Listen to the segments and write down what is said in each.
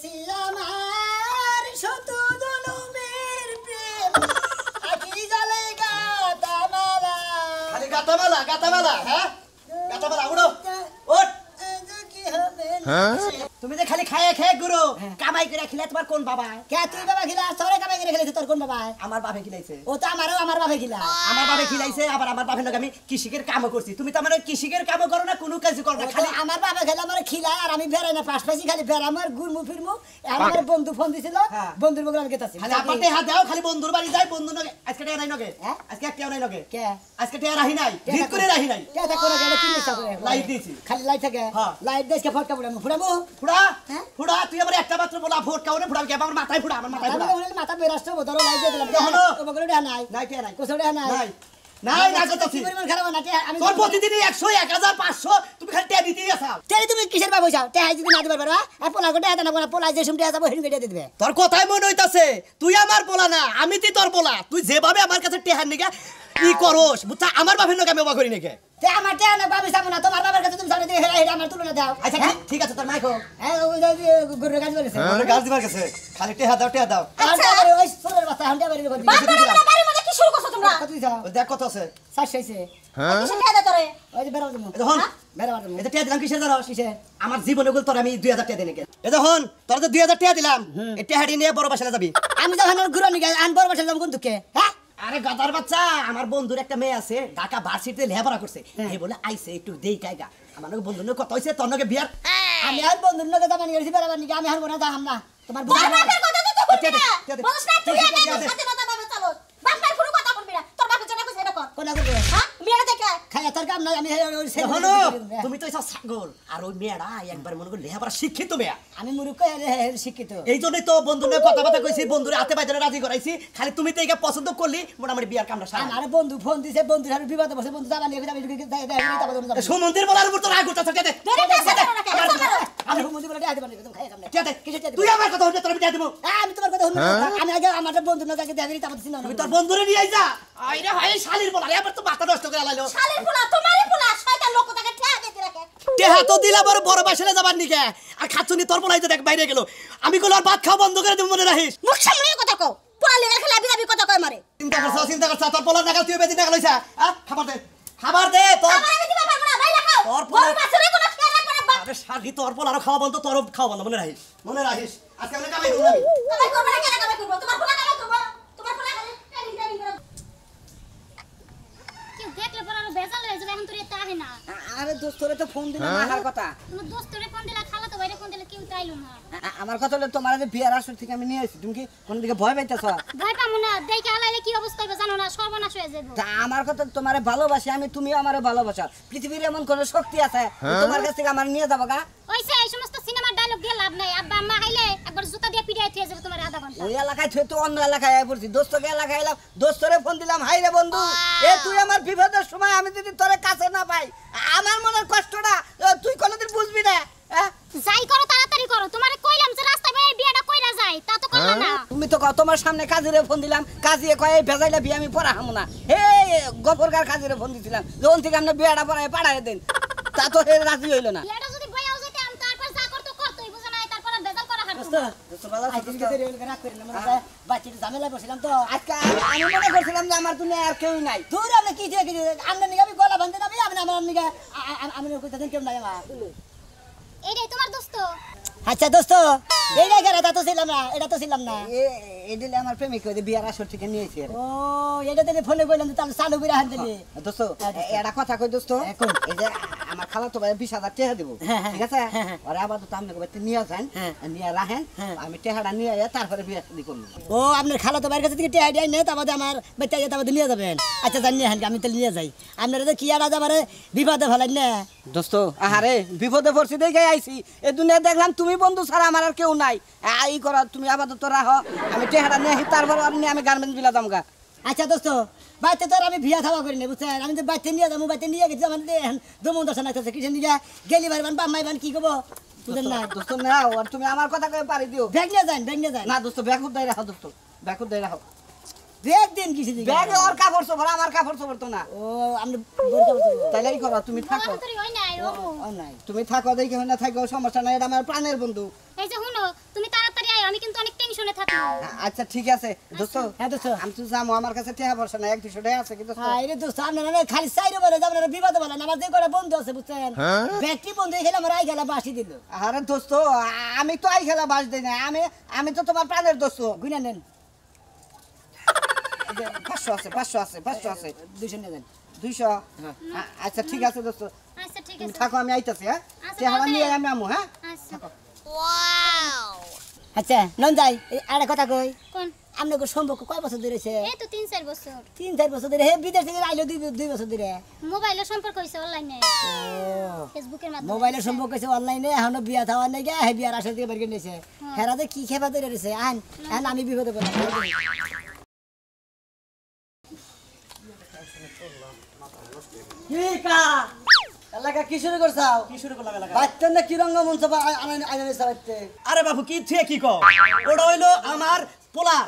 পেয়েছি আমার শত জনমের প্রেম আখি জলে গাতামালা খালি গাতামালা হ্যাঁ গাতামালা উড়ো ওঠ কি হবে তুমি যে খালি খায় খেয়ে গুরু কামাই করে খেলে তোমার কোন বাবা কে তুই বাবা খিলা তোরে কামাই করে খেলেছিস তোর কোন বাবা আমার বাপে খিলাইছে ও তো আমার বাবা খিলা আমার বাপে খিলাইছে আবার আমার বাপের লগে আমি কৃষিকের কামও করছি তুমি তো আমার কৃষিকের কামও করো না কোনো কাজ করো না খালি আমার বাবা খেলে আমার খিলায় আর আমি বেরাই না পাশাপাশি খালি বেড়া আমার ঘুরমু ফিরমু আমার বন্ধু ফোন দিছিল বন্ধুর বগলে আমি গেতাছি খালি আমাতে হাত দাও খালি বন্ধুর বাড়ি যাই বন্ধু নগে আজকে টেয়া নাই নগে আজকে একটাও নাই নগে কে আজকে টেয়া রাহি নাই জিত করে রাহি নাই কে তা করে গেলে কি নিছা করে লাইট দিছি খালি লাইট থাকে লাইট দেশকে ফটকা ফুড়ামু ফুড়া ফুড়া তুই আমার একটা মাত্র বলা ভোট কাউরে ফুড়া কে আমার মাথায় ফুড়া আমার মাথায় ফুড়া মাথা বেরাস্ত ধরো লাইট দিয়ে দিলাম দেখো ও বগলে দেয়া নাই নাই টেয়া নাই কোসো দেয়া নাই নাই নাই না করতেছি পরিমাণ খারাপ না আমি তোর প্রতিদিন 100 1500 তুমি খালি টেয়া দিতেই আছো তেরি তুমি কিসের বাবু যাও তে যদি না দিবার পারবা আর পোলা গোটা এত না পোলা যে শুনতে যাবো হেন কেটে দিবে তোর কথাই মনে হইতাছে তুই আমার পোলা না আমি তুই তোর পোলা তুই যেভাবে আমার কাছে টেহার নিগে ই করস বুঝছা আমার বাপের নগে আমি অবা করি নাকি তে আমার তে না বাবু যাবো না তোমার বাবার কাছে তুমি সামনে দিয়ে হেলা আমার তুলনা দাও আচ্ছা ঠিক আছে তোর মাইকো হ্যাঁ ওই যে গরুর গাছ বলেছে ওরে গাছ দিবার কাছে খালি টেহা দাও আচ্ছা ওই সোলের বাচ্চা হান্ডা বাড়ি করে বাবা বাড়ির মধ্যে কি শুরু করছো তোমরা কত দিছো দেখ কত আছে 600 কিসের টাকা দে তোরে ওই যে বেরাও তুমি দেখুন বেরাও তুমি এটা টেহা দিলাম কিসের জানো কিসে আমার জীবনে গুলো তোর আমি 2000 টাকা দেই নাকি এ দেখুন তোর তো 2000 টাকা দিলাম এই টেহাটি নিয়ে বড় বাসায় যাবি আমি যখন ঘুরে নিয়ে আন বড় বাসা যাবো কোন দুঃখে হ্যাঁ আরে গাদার বাচ্চা আমার বন্ধুর একটা মেয়ে আছে ঢাকা ভার্সিটিতে লেখাপড়া করছে এই বলে আইছে একটু দেই কাইগা আমার নাকি বন্ধুর নাকি কত হইছে তোর নাকি বিয়ার আমি আর বন্ধুর নাকি যাবা নিয়ে গেছি বেরাবার নিয়ে আমি হারবো না যাম না তোমার বাবার কথা তো বলবি না বলছ না তুই আগে স্বাধীনতা ভাবে চালো বাবার পুরো কথা বলবি না তোর বাপের জন্য কইছে এটা কর কোনা করবে হ্যাঁ মেয়েরা দেখে খায়া তোর কাম নাই আমি হলো তুমি তো এসব ছাগল আর ওই মেয়েরা একবার মনে করে লেখাপড়া শিক্ষিত মেয়া আমি মুরুখ শিক্ষিত এই জন্যই তো বন্ধুর নাকি কথাবার্তা কইছি বন্ধুরে হাতে বাইরে রাজি করাইছি খালি তুমি তো এইটা পছন্দ করলি মোটামুটি বিয়ার কামটা সারা আমার বন্ধু ফোন দিছে বন্ধুর সাথে বিবাদে বসে বন্ধু যাবা নিয়ে আমি সুমন্দির বলার উপর তো রাগ করতেছ কে দে আমি বন্ধু বলে আইতে পারি তুমি খায়া কাম নাই কে দে তুই আমার কথা হইছে তোর আমি দেব আমি তোমার কথা শুনবো আমি আগে আমার বন্ধু না কাছে দেবি তারপর চিন্তা তুই তোর বন্ধুরে নিয়ে আইছা আইরে ভাই শালির বলা এবার তো মাথা নষ্ট করে লাইলো শালের পোলা তোমারই পোলা শয়তান লোক তাকে ঠেয়া দিতে রাখে টেহা তো দিলা বড় বাসায় যাবার নিকে আর খাচ্ছনি তোর বলাই তো দেখ বাইরে গেল আমি কল আর ভাত খাওয়া বন্ধ করে দেব মনে রাখিস মুখ সামনে কথা কও পোলা লেগে খেলা বিরাবি কথা কয় মারে চিন্তা করছ তোর পোলা নাগাল তুই বেদি নাগাল হইছা খাবার দে তোর আমার আমি দিবা পারবো না ভাই রাখাও তোর বড় পোলা মাছের কোনো খেয়া রাখবে না আরে শালি তোর পোলা আর খাওয়া বন্ধ তোর খাওয়া বন্ধ মনে রাখিস আজকে আমি কামাই করব আমি কামাই করবে না কেন কামাই করবো তোমার পোলা কামাই করবো তোমার পোলা খালি ট্রেনিং করে কেউ দেখলে পরে আরো বেজাল হয়ে যাবে এখন তোর এটা আহে না আরে দোস্তরে তো ফোন দিলাম আমার কথা তোমার দোস্তরে ফোন দিলা খালা তো বাইরে ফোন দিলে কেউ চাইলো না আমার কথা হলো তোমার যে বিয়ার আসর থেকে আমি নিয়ে আসি তুমি কি কোন দিকে ভয় পাইতেছ ভয় পাবো না দেখে আলাইলে কি অবস্থা হবে জানো না সর্বনাশ হয়ে যাবে তা আমার কথা তোমারে ভালোবাসি আমি তুমিও আমারে ভালোবাসো পৃথিবীর এমন কোন শক্তি আছে তোমার কাছ থেকে আমার নিয়ে যাবো গা ওইসে এই সমস্ত সিনেমার ডায়লগ দিয়ে লাভ নাই আব্বা আম্মা হাইলে একবার জুতা দিয়ে পিটাই থিয়ে যাবে তোমার আধা ঘন্টা ওই এলাকায় তুই তো অন্য এলাকায় আয় পড়ছি দোস্তকে এলাকায় এলাম দোস্তরে ফোন দিলাম হাই রে বন্ধু এ তুই আমার বিপদের সময় আমি যদি তোরে কাছে না পাই আমার মনের কষ্টটা তুই কোনোদিন বুঝবি না যাই করো তাড়াতাড়ি করো তোমারে কইলাম যে রাস্তায় বের বিয়াটা কইরা যায় তা তো করলা না তুমি তো তোমার সামনে কাজীরে ফোন দিলাম কাজীয়ে কয় এই ভেজাইলা বিয়ে আমি পড়া হামু না হে গফরকার কাজীরে ফোন দিছিলাম যখন থেকে আপনি বিয়েটা পড়ায় পাঠায় দেন তা তো হে রাজি হইল না বিয়াটা যদি বইয়াও যেতে আমি তারপর যা করতে করতেই বুঝা নাই তারপর আর বেজাল করা হাঁটতো ঝামেলা করছিলাম তো আজকে আমি মনে করছিলাম যে আমার দুনিয়া আর কেউ নাই দূর আপনি কি আপনার নিকে আমি গলা ভাঙতে নামি আপনি আমার নিকে আমি কেউ নাই আমার এইটাই তোমার দোস্ত আচ্ছা দোস্ত এইটা গেলে তা তো ছিলাম না এটা তো ছিলাম না এদিলে আমার প্রেমিক ওই বিয়ার আসর থেকে নিয়েছে ও এটা দিলে ফোনে কইলাম তাহলে চালু করে হান দিলি দোস্ত এটা কথা কই দোস্ত এই যে আমার খালা তো ভাই 20000 টাকা দেব ঠিক আছে আরে আবার তো আপনি কইতে নিয়ে যান নিয়ে রাখেন আমি টাকাটা নিয়ে তারপরে বিয়া শুরু করব ও আপনার খালা তো ভাইয়ের কাছে থেকে টাকা দেয় না তারপরে আমার বাচ্চা তারপরে নিয়ে যাবেন আচ্ছা জান নিয়ে আমি তো নিয়ে যাই আপনারা তো কি আর আজ আমারে বিপদে ফেলেন না দোস্ত আরে বিপদে পড়ছি দেখে আইছি এই দুনিয়া দেখলাম তুমি বন্ধু ছাড়া আমার আর কেউ নাই এই করো তুমি আপাতত রাখো আমি টেহাটা নিয়ে তারপর আমি গার্মেন্টস বিলা দামগা আচ্ছা দোস্ত বাচ্চা তো আমি বিয়া খাওয়া করি না বুঝছেন আমি তো বাচ্চা নিয়ে যাবো বাচ্চা নিয়ে গেছি আমার দমন দর্শন আছে কিসের নিয়ে গেলি ভাইবান বাম্মাই বান কি করবো বুঝলেন না দোস্ত না তুমি আমার কথা কয়ে পারি দিও ব্যাগ নিয়ে যান না দোস্ত ব্যাগ উদ্দাই রাখো দোস্ত ব্যাগ উদ্দাই রাখো ব্যাগ দিন কিছু দিকে ব্যাগে ওর কাপড় চোপড় আমার কাপড় চোপড় তো না ও আমরা বলতে বলতে তাইলে কি করো তুমি থাকো তোর হই নাই ও ও নাই তুমি থাকো দেখে না থাকো সমস্যা নাই এটা আমার প্রাণের বন্ধু এই যে শুনো তুমি তাড়াতাড়ি আয় আমি কিন্তু অনেক টেনশনে থাকি আচ্ছা ঠিক আছে দোস্ত হ্যাঁ দোস্ত আমি তো যাবো আমার কাছে টাকা পয়সা নাই 100 টাকা আছে কিন্তু হ্যাঁ রে দোস্ত আপনারা না খালি সাইরে বলে যাবেন না বিবাদ বলে না আমার যে করে বন্ধু আছে বুঝছেন ব্যাগটি বন্ধু এখানে আমার আই গেলা বাসি দিল আরে দোস্ত আমি তো আই খেলা বাস দেই না আমি তো তোমার প্রাণের দোস্ত গুনা নেন 500 আছে 500 আছে 200 নিয়ে দেন 200 আচ্ছা ঠিক আছে দোস্ত আচ্ছা ঠিক তুমি আছে থাকো আমি আইতাছি হ্যাঁ আচ্ছা, টাকা তাড়াতাড়ি নিয়ে আমি আমু হ্যাঁ আচ্ছা আচ্ছা নন যাই আরে কথা কই কোন আপনাকে সম্পর্ক কয় বছর ধরেছে এই তো 3-4 বছর 3-4 বছর ধরে হে বিদেশ থেকে আইলো 2 বছর ধরে মোবাইলের সম্পর্ক হইছে অনলাইনে ফেসবুকের মাধ্যমে মোবাইলের সম্পর্ক আছে অনলাইনে এখনো বিয়া থাওয়া নাই গে হে বিয়ার আসল থেকে বের করে নিয়েছে হেরাতে কি খেবা ধরে রয়েছে আন আমি বিপদে পড়লাম কি কা এলাকা কি শুরু করছাও কি শুরু করলাম এলাকা বাচ্চার না কি রঙ্গমঞ্চ আইনে সাবাইতে আরে বাবু কি থুয়ে কি কও ওটা হইলো আমার পোলা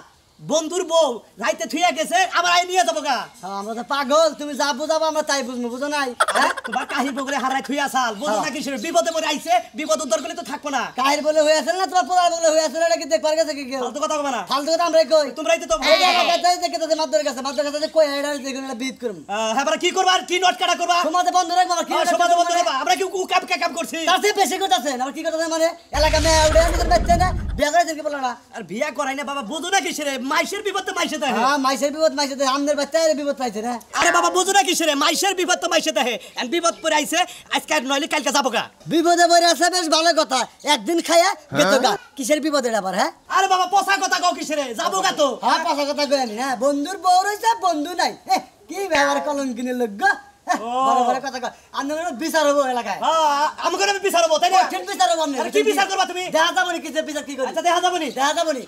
বন্ধুর বউ রাইতে থুয়ে গেছে আবার আই নিয়ে যাবো গা আমরা তো পাগল তুমি যা বুঝাবো আমরা তাই বুঝবো বুঝো নাই হ্যাঁ তোমার কাহির বগলে হারাই থুই আসাল বুঝো না কি শুরু বিপদে পড়ে আইছে বিপদ উদ্ধার করলে তো থাকবো না কাহির বলে হয়ে আছে না তোমার পোলার বলে হয়ে আছে না এটা কি দেখবার গেছে কি কেউ ফালতু কথা কবে না ফালতু কথা আমরা কই তোমরাই তো মাদ্রের কাছে কই এটা দেখুন এটা বিদ করুম হ্যাঁ কি করবা আর কি নোট কাটা করবা সমাজে বন্ধ রাখবো আমার কি সমাজে বন্ধ রাখবা আমরা কি কাপ কাপ করছি তার চেয়ে বেশি করতেছেন আমার কি করতেছেন মানে এলাকা মেয়ে উঠে নিজের বাচ্চা না বিয়া করে কি বলো না আর বিয়া করাই না বাবা বুঝো না কিসেরে মাইশের বিপদ তো মাইশে দেহে হ্যাঁ মাইসের বিপদ মাইসে আমনের বাচ্চা বিপদ পাইছে না আরে বাবা বুঝো না কিসেরে মাইশের বিপদ তো মাইশে দেহে আর বিপদ পড়ে আইছে আজকে আর নইলে কালকে যাবো গা বিপদে পড়ে আছে বেশ ভালো কথা একদিন খাইয়া বেতো গা কিসের বিপদ এটা আবার হ্যাঁ আরে বাবা পোষা কথা কও কিসেরে যাবো গা তো হ্যাঁ পাশা কথা কই আমি হ্যাঁ বন্ধুর বউ রয়েছে বন্ধু নাই কি ব্যবহার কলঙ্কিনী লোক গো বড় বড় কথা কয় আপনার বিচার হবো এলাকায় আমাকে আমি বিচার হবো তাই না ঠিক বিচার হবো আপনি আরে কি বিচার করবা তুমি দেখা যাবো নি কিসের বিচার কি করি আচ্ছা দেখা যাবো নি দেখা যাবো নি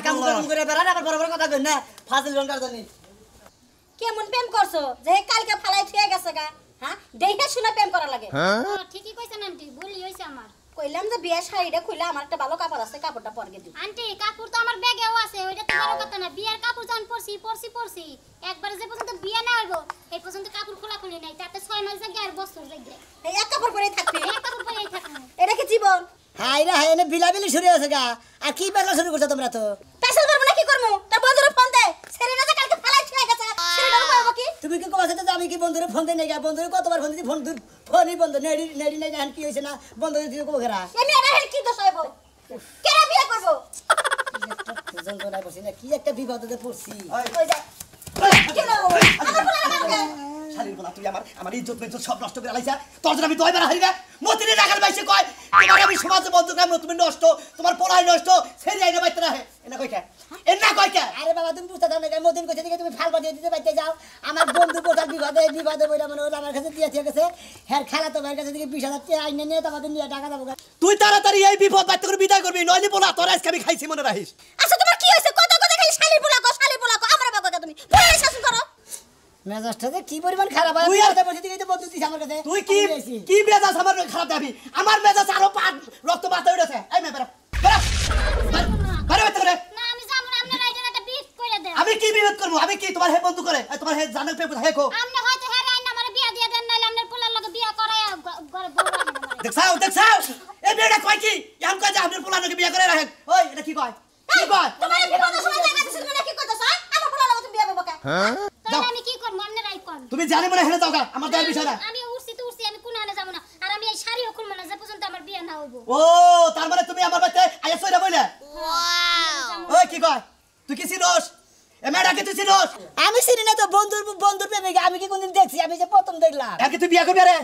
কাম করে বেড়ান আবার বড় বড় কথা কই না ফাজিল রঙ্গার জানি কেমন প্রেম করছো যে কালকে ফালাই থুয়ে গেছে গা হ্যাঁ দেখে শুনে প্রেম করা লাগে ঠিকই কইছেন আন্টি ভুলই হইছে আমার কইলাম যে বিয়ে শাড়িটা খুলে আমার একটা ভালো কাপড় আছে কাপড়টা পরগে দিই আন্টি কাপড় তো আমার ব্যাগেও আছে ওইটা তো বড় কথা না বিয়ার কাপড় যখন পরছি একবারে যে পর্যন্ত বিয়া না হইব এই পর্যন্ত কাপড় খোলা খুলি নাই তাতে 6 মাস জায়গা আর বছর জায়গা এই এক কাপড় পরেই থাকবি এক কাপড় পরেই থাকবো এটা কি জীবন হাই রে হাই এনে বিলাবিলি শুরু হয়েছে গা আর কি বেলা শুরু করছো তোমরা তো পেশাল করবো না কি করবো তার বন্ধুর ফোন দে ছেলেটা যে কালকে ফালাই থুয়ে গেছে ছেলেটা পাবো কি তুমি কি কমাছে তো আমি কি বন্ধুরে ফোন দেই না বন্ধুরে কতবার ফোন দিই ফোনই বন্ধ নেড়ি নেড়ি নেড়ি কি হইছে না বন্ধ দিয়ে কো ঘেরা এমনি এটা কি দোষ হইব কেরা বিয়ে করবো যন্ত্রণায় পড়ছি না কি একটা বিপদে পড়ছি কই যায় কেন আমার বলা আমাকে শালীর বলা তুই আমার ইজ্জত মেজ্জত সব নষ্ট করে আলাইছা তোর জন্য আমি দয়বার হারি না মতিনি রাখার বাইসে কয় তোমার আমি সমাজে বন্ধ কাম তুমি নষ্ট তোমার পড়াই নষ্ট সেরি আইনা বাইতে রাহে এনা কই কে এনা কই কে আরে বাবা তুমি বুঝতে দাও না মদিন কইছে দিকে তুমি ফালবা দিয়ে দিতে বাইতে যাও আমার বন্ধু কোথার বিবাদে বইরা মনে হলো আমার কাছে দিয়ে গেছে হ্যাঁ খালা তো ভাইয়ের কাছে দিকে 20,000 টাকা আইনে নিয়ে তোমাদের নিয়ে টাকা দেবো তুই তাড়াতাড়ি এই বিপদ বাইতে করে বিদায় করবি নইলে বলা তোর আজকে আমি খাইছি মনে রাখিস আচ্ছা তোমার কি হইছে কত কত খালি শালি পোলা কো আমার বাবা কো তুমি পড়াই শাসন করো মেজাজটা যে কি পরিমাণ খারাপ হয় তুই তুই আর- আর বসে দিকে বন্ধু দিছ আমার কাছে তুই কি আমি গেছি। কি মেজাজ আমার খারাপ দাবি আমার মেজাজ আরো পাট রক্ত বাতা উঠেছে এই মে বেরা বেরা বেরা বেরা করে না আমি যাবো না আপনারা এটা একটা বিফ করে দেন আমি কি বিরোধ করব আমি কি তোমার হে বন্ধু করে তোমার হে জানার পেপর হে কো আপনি হয়তো হেরে আইন আমার বিয়া দিয়ে দেন নাইলে আপনার পোলার লগে বিয়া করায় ঘরে বউ রাখেন আমারে দেখছাও এই মেয়েটা কয় কি এম কয় যে আপনার পোলানোকে বিয়ে করে রাখেন ওই এটা কি কয় কি কয় তোমার বিপদ সময় জায়গা দিছিল না কি কইতাছ আমার পোলা লাগা তুমি বিয়ে করবে কা তাহলে আমি কি করব আপনারাই কোন তুমি জানি মনে হেলে দাও আমার দেয়ার বিষয় না আমি উঠছি আমি কোন আনে যাব না আর আমি এই শাড়িও খুলব না যে পর্যন্ত আমার বিয়া না হইব ও তার মানে তুমি আমার বাড়িতে আইয়া সইরা বইলে ওই কি কয় তুই কি চিনোস এ মেয়েটাকে তুই চিনোস আমি চিনি না তো বন্ধুর প্রেমিকা আমি কি কোনদিন দেখছি আমি যে প্রথম দেখলাম একে তুই বিয়ে করবি রে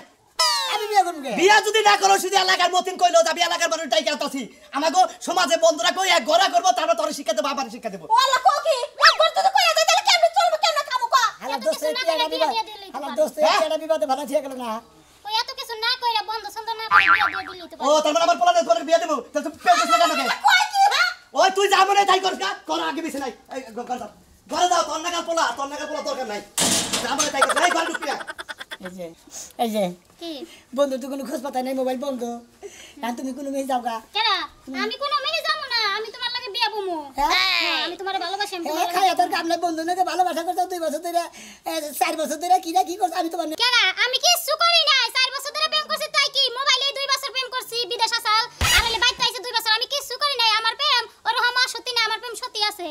আমি বিয়ে করব কে বিয়া যদি না করো শুধু এলাকার মতিন কইলো যাবি এলাকার মানুষ টাই কাটাছি আমাগো সমাজে বন্ধুরা কই এক ঘরে করবো তারপর তোর শিক্ষা দেবো আবার শিক্ষা দেবো ও আল্লাহ কো কি একবার তো কইয়া যায় তাহলে কেমনে চলবে কেমনে খামু কা হালা এত দোস্ত কিছু না করে বিয়ে দিয়ে দিলেই তো হালা পারে। দোস্ত এটা বিবাদে ভালো ঠিক গেল না ওই এত কিছু না কইরা বন্ধ ছন্দ না করে বিয়া দিয়ে দিলেই তো ও পারে। তার মানে আমার পোলানের ঘরে বিয়ে দেবো তাহলে তুই পেয়ে গেছিস না কেন কই কি হ্যাঁ ওই তুই যা মনে তাই করিস না কর আগে বেশি নাই এই ঘরে যাও তোর নাগাল পোলা দরকার নাই যা মনে তাই করিস এই ঘরে ঢুকবি না এই যে কি বন্ধু তুই কোনো খোঁজ পাতা নেই মোবাইল বন্ধ আর তুমি কোনো মেয়ে যাও গা কেডা আমি কোন মেয়ে যাব না আমি তোমার লগে বিয়া বমু কমু আমি তোমারে ভালোবাসি আমি হ্যাঁ খায়া তোর কামলে বন্ধু নাকি ভালোবাসা করছো 2 বছর ধরে 4 বছর ধরে কি না কি করছ আমি তোমার কেডা আমি কিছু করি নাই 4 বছর ধরে প্রেম করছি তাই কি মোবাইলে 2 বছর প্রেম করছি বিদেশ আসাল আর হলে বাইতে আইছে 2 বছর আমি কিছু করি নাই আমার প্রেম ওরকম সত্যি না আমার প্রেম সত্যি আছে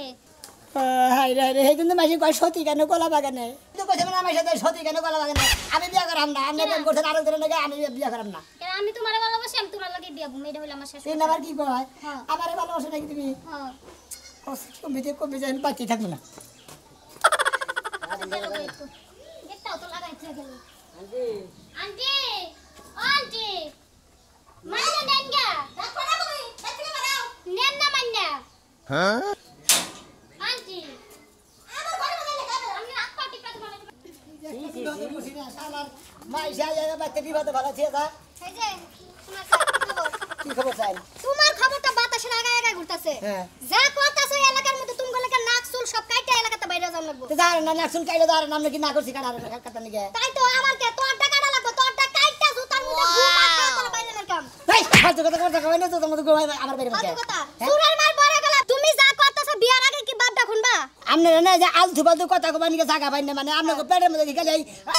হাই রে রে কিন্তু মাসি কয় সতী কেন কলা বাগানে তুই কইছ না মাসি সাথে সতী কেন কলা বাগানে আমি বিয়া করাম না আমি প্রেম করতে আরো ধরে নাকি আমি বিয়া করাম না কেন আমি তোমারে ভালোবাসি আমি তোমার লাগি বিয়া বউ এটা হইলো আমার শেষ তুই না আবার কি কয় আমারে ভালোবাসা নাকি তুমি হ্যাঁ কমে যায় বাকি থাকবো না গেটটাও তো লাগাইতে গেল আন্টি আন্টি মাইনা নেনগা দেখো না তুমি দেখতে বাড়াও নেন না মাইনা হ্যাঁ আন্টি আমার ঘরে বলে লাগাবে আমি রাত পার্টি পাতে বলে মাইসা জায়গা বাচ্চা বিবাদে ভালো ছিল তা এই যে তোমার খবর কি খবর চাই তোমার খবরটা বাতাসে লাগায় ঘুরতাছে হ্যাঁ। যা করতাছে এলাকার মধ্যে তুমি গলাকে নাক চুল সব কাইটা এলাকাতে বাইরে যাও লাগবে তো দাঁড়ান না নাকসুন কাইলে দাঁড়ান আমরা কি না করছি কাটার কাটা নিগে তাই তো আমাকে তোরটা কাটা লাগবে তোরটা কাইটা জুতার মধ্যে ঘুমাতে তোর বাইরে লাগতাম ভাই ফালতু কথা কথা কই না তো তোমাদের গোয় আমার বাইরে মধ্যে ফালতু কথা সুরের মার পড়ে গেল তুমি যা করতাছ বিয়ার আগে কি বাপটা খুনবা আমনে না যে আলতু ফালতু কথা কই নিকে জায়গা পাই না মানে আমনে পেটের মধ্যে গেলে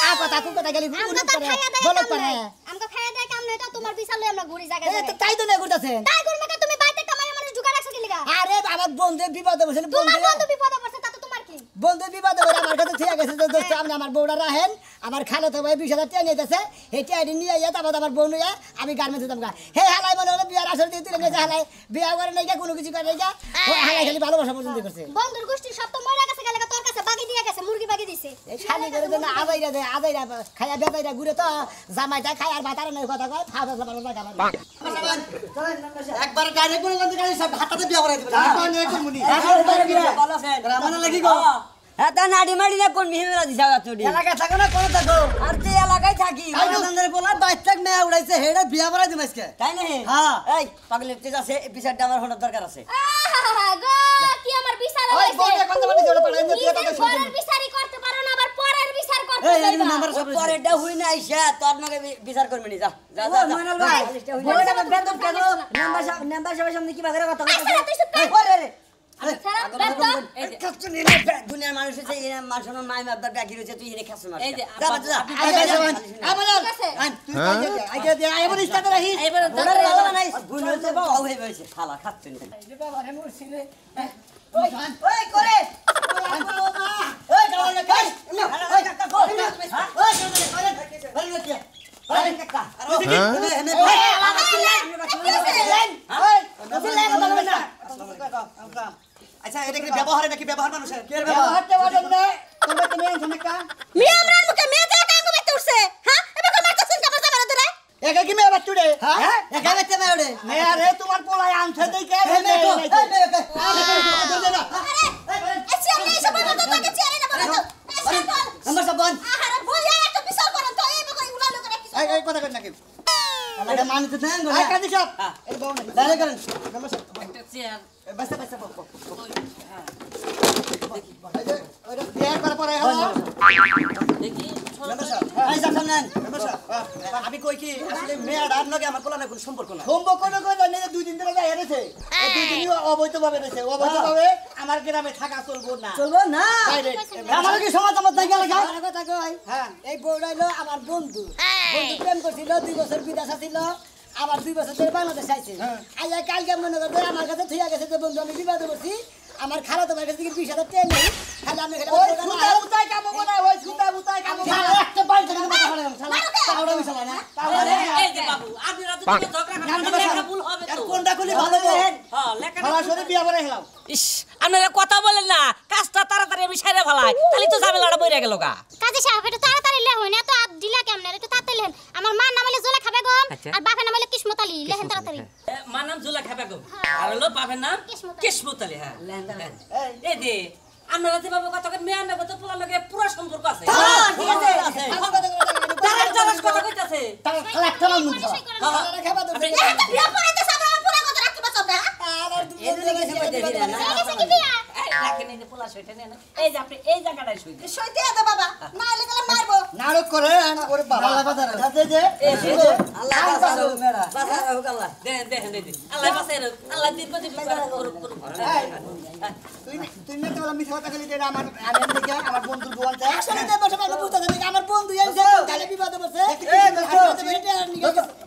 আ কথা কু কথা গেলে আমগো তো খাইয়া দেয় বলক কাম পারে নাই আমগো খাইয়া দেয় কাম নাই এটা তোমার বিচার লই আমরা ঘুরি জায়গা তো তাই তো না করতেছেন তাই করবে তুমি বাইতে কামাই মানুষ জুগাড় রাখছ কি লাগা আরে আমার বন্ধু বিপদে বসে তোমার বন্ধু বন্ধু বিপদে পড়ছে তা তো তোমার কি বন্ধু বিপদে বসে আমার কাছে ঠিক আছে দোস্ত আপনি আমার বউটা রাখেন আমার খালো তো ভাই 20,000 টাকা নিতেছে এই টাকা নিয়ে আইয়া তারপর আমার বউ নিয়ে আমি গার্মেন্টস দিতাম গা হে হালাই মনে হলো বিয়ার আসর দিয়ে তুলে নিয়ে হালাই বিয়া করে নাই কোনো কিছু করে নাই হালাই খালি ভালোবাসা পর্যন্ত করছে বন্ধুর গোষ্ঠী সব তো মরে গেছে গেলে তোর কাছে বাগি দিয়ে গেছে মুরগি বাগি দিছে এই শালি করে দেন আদাইরা দে আদাইরা খায়া বেদাইরা ঘুরে তো জামাইটা খায় আর ভাতারে নাই কথা কয় ফাদা ভালো লাগা একবার ডাইরেক্ট বলে গেল গাড়ি সব হাতাতে বিয়া করাই দিবেন আমি কোন এক মুনি ভালো আছে রামানা লাগি গো হ্যাঁ তা নাড়ি মাড়ি না কোন মিহিমেরা দিছা চুরি এলাকা থাকো না কোন থাকো আর যে এলাকায় থাকি কাইনাদের বলা বাইক মেয়া উড়াইছে হেডা বিয়া করাই দিম আজকে তাই না হ্যাঁ। এই পাগলের তেজ আছে এই বিচারটা আমার হঠাৎ দরকার আছে আহা গো কি আমার বিচার ওই হইছে বউটা কথা বলে জোরে পড়ে না তুই কথা নিজের শুনছিস ঘরের বিচারই করতে পারো না আবার পরের বিচার করতে এই যাইবা নাম্বার সব পরেরটা হুই না আইসা তোর নাকি বিচার করবি নি যা যা ও যা মইনুল ভাই বউটা বেদম কেন নাম্বার সবার সামনে কি বাগের কথা আচ্ছা তুই চুপ কর ওরে রে খারাপ বেদম দুনিয়ার মানুষ হচ্ছে এই মানুষের মাই মাদার ডাকি রয়েছে তুই এনে খাস মার এই যে যা যা আগে যাবেন আমাদের ঠিক আছে তুই আগে দে আইবো স্টার্ট রাখিস এবারে ওরে রে ভালো নাই গুণ হচ্ছে বাউ হয়ে গেছে খালা খাচ্ছে না বাবারে মুরছিলে ওই করে ওই গাওয়া না কাজ ওই কাকা কো ওই গাওয়া করে বাড়ি গিয়া ওই কাকা আচ্ছা এটা কি ব্যবহারে নাকি ব্যবহার মানুষের কি মিয়া আমরার মুখে মেয়ে দেয়া কাকু বাইতে উঠছে হ্যাঁ এবার কোন মারতেছেন কাপড় জামার ধরে একা কি মেয়ে বাচ্চুরে হ্যাঁ একা বেতে মেয়ে ওরে মেয়ে রে তোমার পোলাই আনছে দেই কে আরে এসে আমি এসে বলতো তোকে চেয়ারে না বলতো এসে বল নাম্বার সব বল আরে বইয়া একটা বিচার করেন তো এই বকই উলা লোক রাখিস এই কথা কই নাকি এটা মানুষ দেন গো কাদি সব এই বউ না দাঁড়া করেন নাম্বার সব একটা চেয়ার বাসা বাসা বল ওরে বিয়ে করে পরে হলো দেখি এই যা সামনে আমি কই কি আসলে মেয়ার আর নগে আমার পোলানের কোনো সম্পর্ক না সম্পর্ক না করে জানি 2 দিন ধরে যায় এনেছে এই 2 দিনই অবৈধভাবে রয়েছে অবৈধভাবে আমার গ্রামে থাকা চলবো না চলবো না আমার কি সমাজ আমার থেকে লাগা কথা কই হ্যাঁ এই বউটা হলো আমার বন্ধু বন্ধু প্রেম করছিল 2 বছর বিদেশ ছিল আবার 2 বছর ধরে বাংলাদেশ আইছে আইয়া কালকে মনে করতে আমার কাছে থিয়া গেছে যে বন্ধু আমি বিবাদ করছি আমার খালা তোমার কাছে কি 20,000 টাকা নেই খালি আমি খালি ওই সুতা উতাই কামবো না ওই সুতা উতাই কামবো না একটা বাইর থেকে মাথা ফাড়ে শালা তাওড়া মিশালা না এই যে বাবু আপনারা তো ঝগড়া লেখা ভুল হবে তো কোনটা খুলি ভালো বল হ্যাঁ লেখা খালা সরে বিয়া করে হেলাম ইস আপনারা কথা বলেন না কাজটা তাড়াতাড়ি আমি সেরে ফেলাই তাহলে তো ঝামেলাটা বইরা গেল গা কাজে সাহেব একটু তাড়াতাড়ি লে হই না তো আপ দিলা কেমনে একটু তাড়াতাড়ি লেন আমার মা নামালে জোলা খাবে গো আর বাপের নামালে কিসমত আলী লেহেন তাড়াতাড়ি মার নাম জুলা খাবে গো আর হলো বাপের নাম কিসমত আলী হ্যাঁ এই যে আপনারা যে বাবু কথা কই মেয়ে নামে তো পোলা লাগে পুরো সম্পর্ক আছে ঠিক আছে দাঁড়ান কথা কইতাছে তাহলে খালা একটা মানুষ খালা খাবা তো এত বিয়া পড়াইতে সাবরা পুরা কথা রাখতে পারছ না আর এই যে গেছে কইতে দিরা না গেছে কি বিয়া রাখেন এই পোলা শুইতে নেন এই যে আপনি এই জায়গাটায় শুইতে সইতে দে বাবা না হলে গেলে মারবো নাটক করে ওরে বাবা আল্লাহ বাজার আছে যে আল্লাহ বাঁচাও বাঁচাও আল্লাহ দেখেন দেখেন আল্লাহ বাঁচায় আল্লাহ দীর্ঘ জীবন করুক তুই না তো মিথ্যা কথা কইলি যে আমার আমি দেখে আমার বন্ধুর বোন চাই আসলে তো বসে বসে বুঝতে দেবে আমার বন্ধু এসে তাহলে বিপদে পড়ছে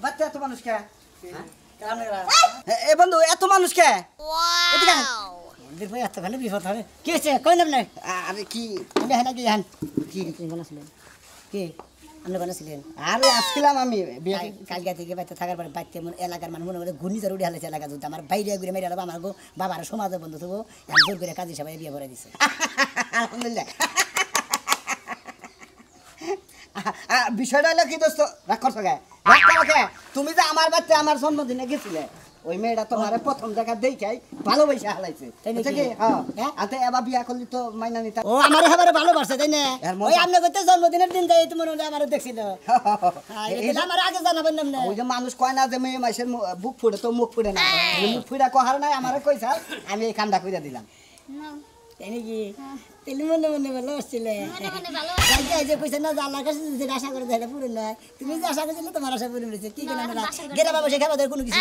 বাচ্চা এত মানুষ কে এ বন্ধু এত মানুষ কে এদিকে দেখো এতখানি বিপদ হবে কি হয়েছে কইলাম না আরে কি আমি হ্যাঁ কি হ্যাঁ কি তুমি বানাছিলেন কি আপনি বানাছিলেন আরে আসছিলাম আমি কালকে থেকে বাইতে থাকার পরে বাইতে এলাকার মানুষ মনে করে ঘূর্ণিঝড় উঠে হালাইছে এলাকা যদি আমার বাইরে ঘুরে মেরে আমার বাবার সমাজের বন্ধু থাকবো জোর করে কাজী সবাই বিয়ে করে দিছে আলহামদুলিল্লাহ বিষয়টা হলো কি দোস্ত রাগ করছো কে তুমি যে আমার বাচ্চা আমার জন্মদিনে গেছিলে ওই মেয়েটা তোমার প্রথম জায়গা দেখাই ভালোবাসা হালাইছে আতে এবার বিয়া করলি তো মাইনা নিতা ও আমার এবারে ভালোবাসে তাই না এর মজা। ওই আপনি কইতে জন্মদিনের দিন যাই তুমি আমার দেখছিল আমার আগে জানাবেন না ওই যে মানুষ কয় না যে মেয়ে মাসের বুক ফুড়ে তো মুখ ফুড়ে না মুখ ফুড়া কহার নাই আমার কইছা আমি এই কামটা কইরা দিলাম তাই নাকি তাহলে মনে মনে ভালো আসছিলে মনে ভালো যে কইছে না যে আল্লাহর কাছে যদি আশা করে তাহলে পুরো নয় তুমি যে আশা করছিলে তোমার আশা পুরো হয়েছে কি কেন গেরা বাবা সে খাবার কোনো কিছু